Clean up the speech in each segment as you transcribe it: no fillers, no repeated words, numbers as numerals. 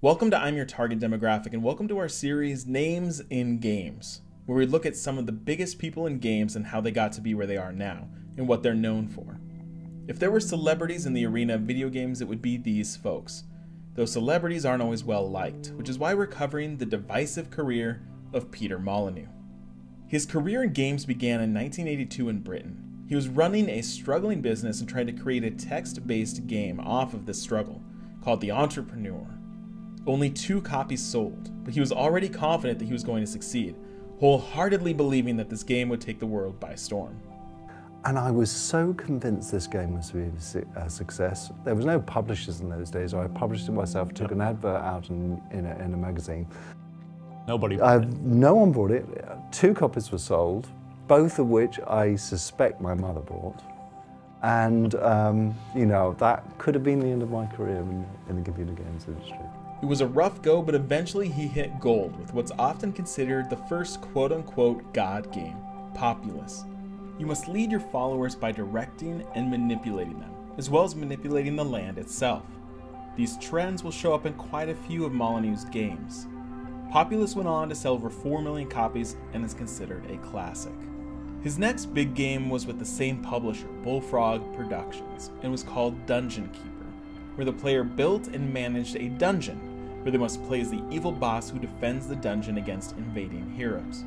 Welcome to I'm Your Target Demographic, and welcome to our series Names in Games, where we look at some of the biggest people in games and how they got to be where they are now, and what they're known for. If there were celebrities in the arena of video games, it would be these folks. Those celebrities aren't always well liked, which is why we're covering the divisive career of Peter Molyneux. His career in games began in 1982 in Britain. He was running a struggling business and trying to create a text-based game off of this struggle, called The Entrepreneur. Only 2 copies sold, but he was already confident that he was going to succeed, wholeheartedly believing that this game would take the world by storm. And I was so convinced this game was to be a success. There was no publishers in those days. I published it myself, took an advert out in a magazine. Nobody bought it. No one bought it. 2 copies were sold, both of which I suspect my mother bought. And, you know, that could have been the end of my career in the computer games industry. It was a rough go, but eventually he hit gold with what's often considered the first quote-unquote God game, Populous. You must lead your followers by directing and manipulating them, as well as manipulating the land itself. These trends will show up in quite a few of Molyneux's games. Populous went on to sell over 4 million copies and is considered a classic. His next big game was with the same publisher, Bullfrog Productions, and was called Dungeon Keeper, where the player built and managed a dungeon, where they must play as the evil boss who defends the dungeon against invading heroes.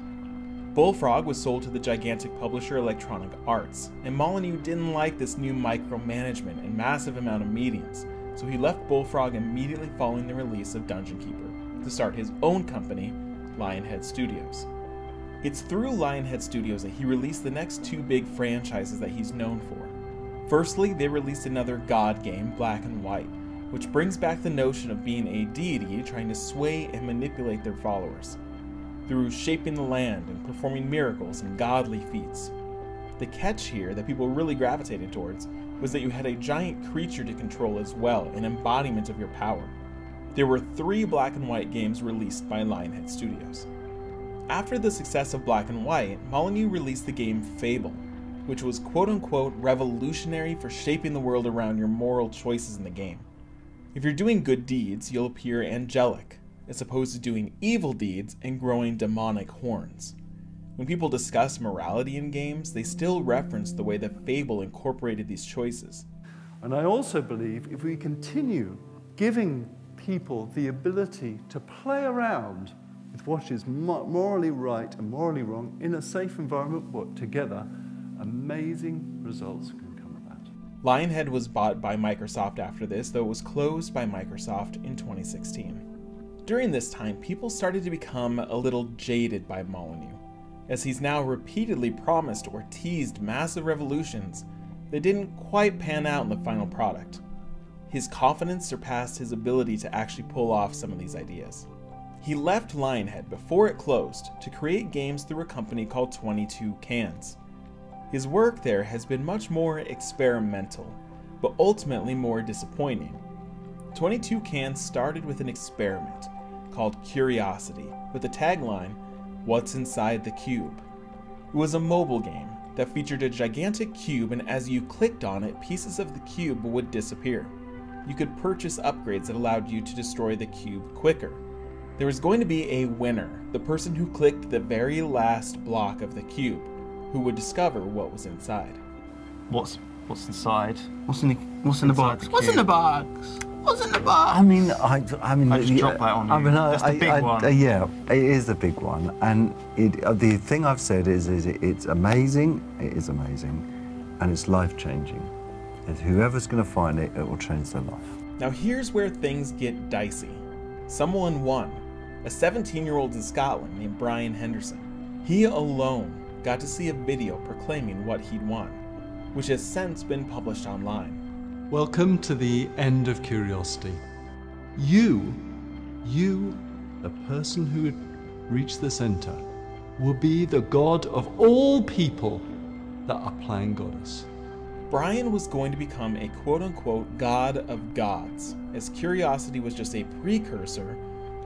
Bullfrog was sold to the gigantic publisher Electronic Arts, and Molyneux didn't like this new micromanagement and massive amount of meetings, so he left Bullfrog immediately following the release of Dungeon Keeper to start his own company, Lionhead Studios. It's through Lionhead Studios that he released the next 2 big franchises that he's known for. Firstly, they released another God game, Black and White, which brings back the notion of being a deity trying to sway and manipulate their followers through shaping the land and performing miracles and godly feats. The catch here that people really gravitated towards was that you had a giant creature to control as well, an embodiment of your power. There were 3 Black and White games released by Lionhead Studios. After the success of Black and White, Molyneux released the game Fable, which was quote-unquote revolutionary for shaping the world around your moral choices in the game. If you're doing good deeds, you'll appear angelic, as opposed to doing evil deeds and growing demonic horns. When people discuss morality in games, they still reference the way that Fable incorporated these choices. And I also believe if we continue giving people the ability to play around with what is morally right and morally wrong in a safe environment, but together, amazing results can come about. Lionhead was bought by Microsoft after this, though it was closed by Microsoft in 2016. During this time, people started to become a little jaded by Molyneux, as he's now repeatedly promised or teased massive revolutions that didn't quite pan out in the final product. His confidence surpassed his ability to actually pull off some of these ideas. He left Lionhead before it closed to create games through a company called 22 Cans. His work there has been much more experimental, but ultimately more disappointing. 22 Cans started with an experiment called Curiosity, with the tagline, "What's inside the cube?" It was a mobile game that featured a gigantic cube, and as you clicked on it, pieces of the cube would disappear. You could purchase upgrades that allowed you to destroy the cube quicker. There was going to be a winner, the person who clicked the very last block of the cube, who would discover what was inside. What's inside? What's in the box? What's in the box? What's in the box? I mean, I just dropped that on you. That's the big one. Yeah, it is the big one. And the thing I've said is it's amazing, it is amazing, and it's life-changing. And whoever's going to find it, it will change their life. Now here's where things get dicey. Someone won. A 17-year-old in Scotland named Brian Henderson. He alone got to see a video proclaiming what he'd won, which has since been published online. Welcome to the end of curiosity. You, the person who had reached the center, will be the god of all people that are playing Godus. Brian was going to become a quote-unquote god of gods, as Curiosity was just a precursor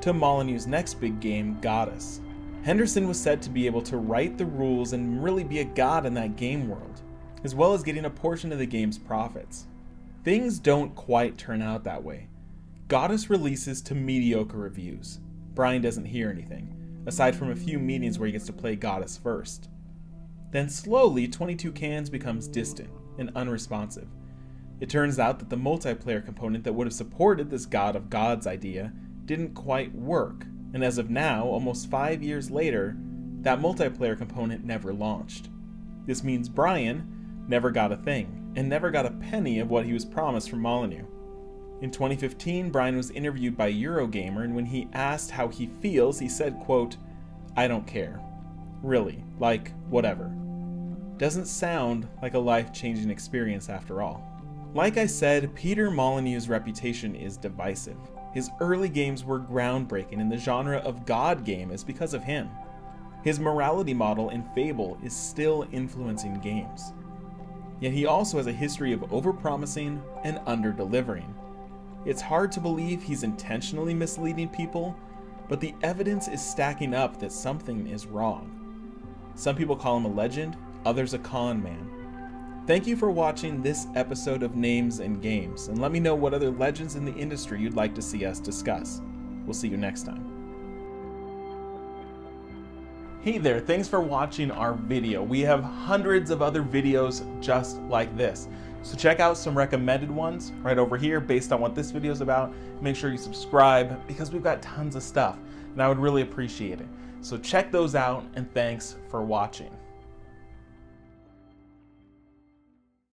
to Molyneux's next big game, Godus. Henderson was said to be able to write the rules and really be a god in that game world, as well as getting a portion of the game's profits. Things don't quite turn out that way. Godus releases to mediocre reviews. Brian doesn't hear anything, aside from a few meetings where he gets to play Godus first. Then slowly, 22 Cans becomes distant and unresponsive. It turns out that the multiplayer component that would have supported this God of Gods idea didn't quite work, and as of now, almost 5 years later, that multiplayer component never launched. This means Brian never got a thing, and never got a penny of what he was promised from Molyneux. In 2015, Brian was interviewed by Eurogamer, and when he asked how he feels, he said, quote, "I don't care. Really, like, whatever." Doesn't sound like a life-changing experience after all. Like I said, Peter Molyneux's reputation is divisive. His early games were groundbreaking, and the genre of God game is because of him. His morality model in Fable is still influencing games. Yet he also has a history of overpromising and under-delivering. It's hard to believe he's intentionally misleading people, but the evidence is stacking up that something is wrong. Some people call him a legend, others a con man. Thank you for watching this episode of Names and Games, and let me know what other legends in the industry you'd like to see us discuss. We'll see you next time. Hey there, thanks for watching our video. We have hundreds of other videos just like this. So check out some recommended ones right over here based on what this video is about. Make sure you subscribe because we've got tons of stuff and I would really appreciate it. So check those out and thanks for watching.